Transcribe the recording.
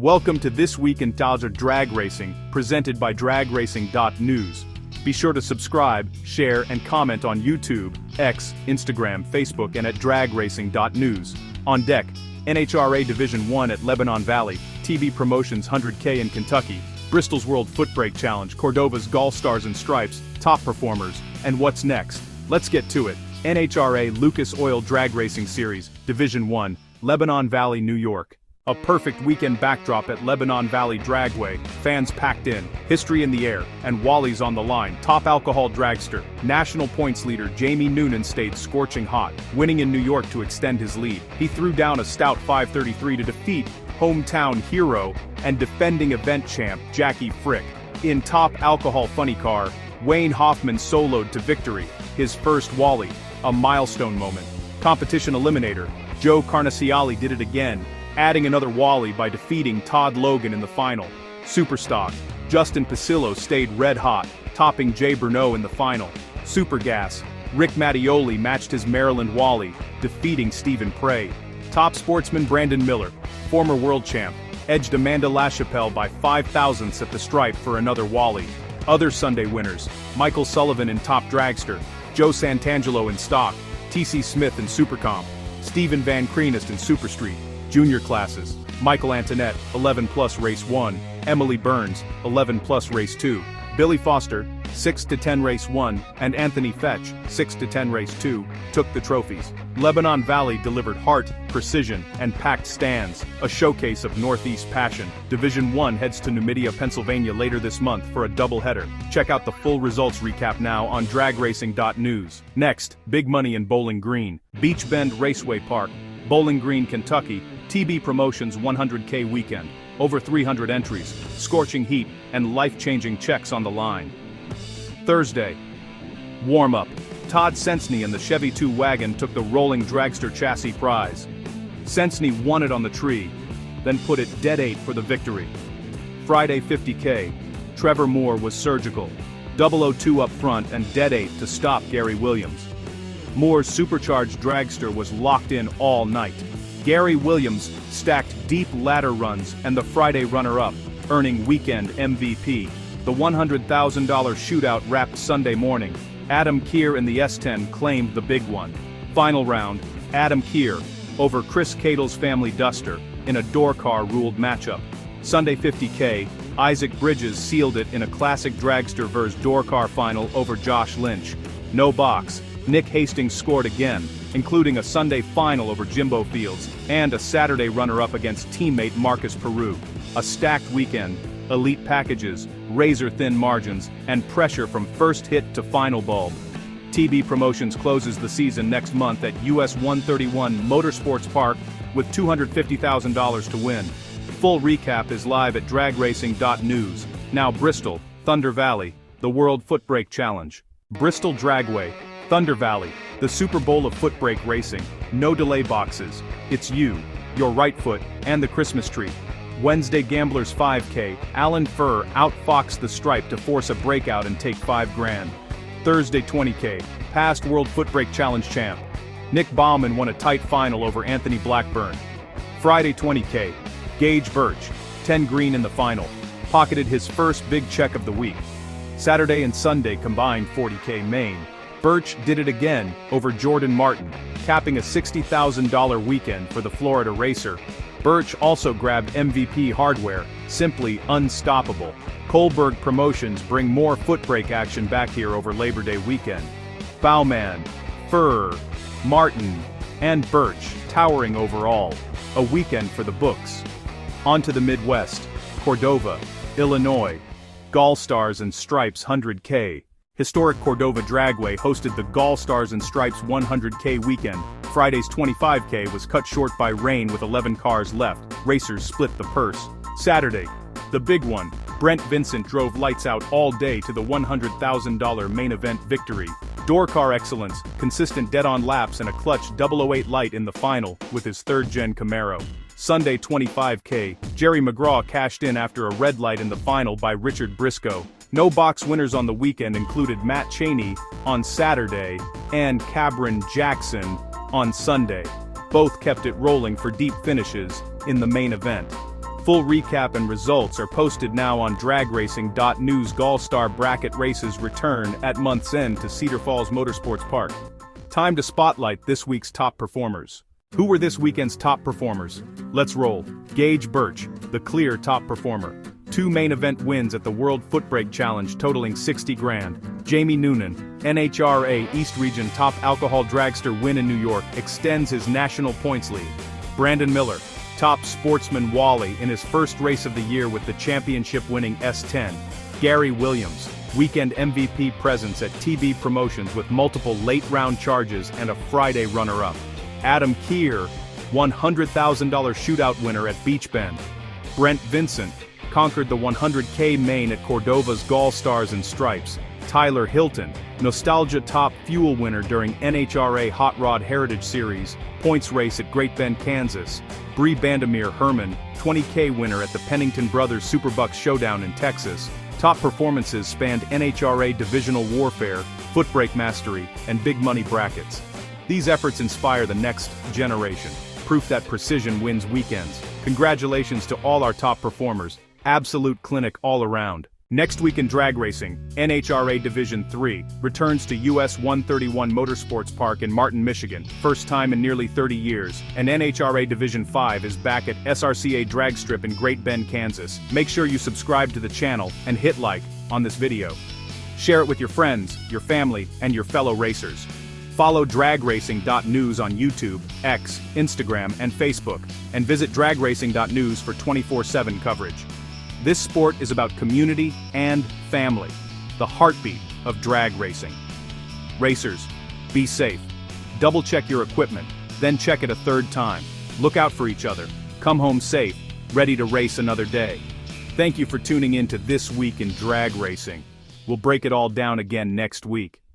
Welcome to This Week in Dodger Drag Racing, presented by dragracing.news. Be sure to subscribe, share, and comment on YouTube, X, Instagram, Facebook, and at dragracing.news. On deck, NHRA Division 1 at Lebanon Valley, TV Promotions 100K in Kentucky, Bristol's World Footbrake Challenge, Cordova's GallStars and Stripes, top performers, and what's next? Let's get to it. NHRA Lucas Oil Drag Racing Series, Division 1, Lebanon Valley, New York. A perfect weekend backdrop at Lebanon Valley Dragway, fans packed in, history in the air, and Wally's on the line. Top alcohol dragster, national points leader Jamie Noonan stayed scorching hot, winning in New York to extend his lead. He threw down a stout 5:33 to defeat hometown hero and defending event champ Jackie Frick. In top alcohol funny car, Wayne Hoffman soloed to victory, his first Wally, a milestone moment. Competition eliminator, Joe Carnasiali did it again, adding another Wally by defeating Todd Logan in the final. Superstock, Justin Pasillo stayed red hot, topping Jay Bruneau in the final. Super Gas, Rick Mattioli matched his Maryland Wally, defeating Stephen Prey. Top sportsman Brandon Miller, former world champ, edged Amanda LaChapelle by 5 thousandths at the stripe for another Wally. Other Sunday winners, Michael Sullivan in Top Dragster, Joe Santangelo in Stock, T.C. Smith in Supercomp, Stephen Van Kreenest in Superstreet. Junior classes, Michael Antoinette, 11 plus race 1, Emily Burns, 11 plus race 2, Billy Foster, 6 to 10 race 1, and Anthony Fetch, 6 to 10 race 2, took the trophies. Lebanon Valley delivered heart, precision, and packed stands, a showcase of Northeast passion. Division 1 heads to Numidia, Pennsylvania later this month for a doubleheader. Check out the full results recap now on dragracing.news. Next, big money in Bowling Green, Beech Bend Raceway Park, Bowling Green, Kentucky, TB Promotions 100K weekend, over 300 entries, scorching heat, and life-changing checks on the line. Thursday, warm-up, Todd Sensney and the Chevy 2 wagon took the rolling dragster chassis prize. Sensney won it on the tree, then put it dead 8 for the victory. Friday 50K, Trevor Moore was surgical, 002 up front and dead 8 to stop Gary Williams. Moore's supercharged dragster was locked in all night. Gary Williams stacked deep ladder runs and the Friday runner-up, earning weekend MVP. The $100,000 shootout wrapped Sunday morning. Adam Keir in the S10 claimed the big one. Final round, Adam Keir over Chris Cadle's family Duster in a door car ruled matchup. Sunday 50K, Isaac Bridges sealed it in a classic dragster vs door car final over Josh Lynch. No box. Nick Hastings scored again, including a Sunday final over Jimbo Fields, and a Saturday runner-up against teammate Marcus Peru. A stacked weekend, elite packages, razor-thin margins, and pressure from first hit to final bulb. TB Promotions closes the season next month at US 131 Motorsports Park with $250,000 to win. Full recap is live at dragracing.news. Now Bristol, Thunder Valley, the World Footbrake Challenge. Bristol Dragway, Thunder Valley, the Super Bowl of footbrake racing. No delay boxes. It's you, your right foot, and the Christmas tree. Wednesday Gamblers 5K, Alan Furr outfoxed the stripe to force a breakout and take $5 grand. Thursday 20K, past World Footbrake Challenge champ. Nick Bauman won a tight final over Anthony Blackburn. Friday 20K, Gage Birch, 10 green in the final, pocketed his first big check of the week. Saturday and Sunday combined 40K main. Birch did it again over Jordan Martin, capping a $60,000 weekend for the Florida racer. Birch also grabbed MVP hardware, simply unstoppable. Kohlberg Promotions bring more footbrake action back here over Labor Day weekend. Bauman, Furr, Martin, and Birch towering overall. A weekend for the books. On to the Midwest, Cordova, Illinois, GallStars and Stripes 100K. Historic Cordova Dragway hosted the GallStars and Stripes 100K weekend. Friday's 25K was cut short by rain with 11 cars left. Racers split the purse. Saturday, the big one, Brent Vincent drove lights out all day to the $100,000 main event victory. Door car excellence, consistent dead-on laps and a clutch 008 light in the final with his third-gen Camaro. Sunday 25K, Jerry McGraw cashed in after a red light in the final by Richard Briscoe. No box winners on the weekend included Matt Cheney on Saturday and Cabron Jackson on Sunday. Both kept it rolling for deep finishes in the main event. Full recap and results are posted now on dragracing.news. GallStar bracket races return at month's end to Cedar Falls Motorsports Park. Time to spotlight this week's top performers. Who were this weekend's top performers? Let's roll. Gage Birch, the clear top performer. 2 main event wins at the World Footbrake Challenge totaling 60 grand. Jamie Noonan, NHRA East Region top alcohol dragster win in New York, extends his national points lead. Brandon Miller, top sportsman Wally in his first race of the year with the championship-winning S10. Gary Williams, weekend MVP presence at TB Promotions with multiple late-round charges and a Friday runner-up. Adam Keir, $100,000 shootout winner at Beech Bend. Brent Vincent, conquered the 100K main at Cordova's GallStars and Stripes. Tyler Hilton, Nostalgia Top Fuel winner during NHRA Hot Rod Heritage Series, points race at Great Bend, Kansas. Bree Bandamere Herman, 20K winner at the Pennington Brothers Superbucks Showdown in Texas. Top performances spanned NHRA Divisional Warfare, Footbrake Mastery, and Big Money Brackets. These efforts inspire the next generation, proof that precision wins weekends. Congratulations to all our top performers, absolute clinic all around. Next week in drag racing, NHRA Division 3 returns to US 131 Motorsports Park in Martin, Michigan, first time in nearly 30 years, and NHRA Division 5 is back at SRCA Drag Strip in Great Bend, Kansas. Make sure you subscribe to the channel and hit like on this video. Share it with your friends, your family, and your fellow racers. Follow dragracing.news on YouTube, X, Instagram, and Facebook, and visit dragracing.news for 24/7 coverage. This sport is about community and family, the heartbeat of drag racing. Racers, be safe. Double-check your equipment, then check it a third time. Look out for each other. Come home safe, ready to race another day. Thank you for tuning in to This Week in Drag Racing. We'll break it all down again next week.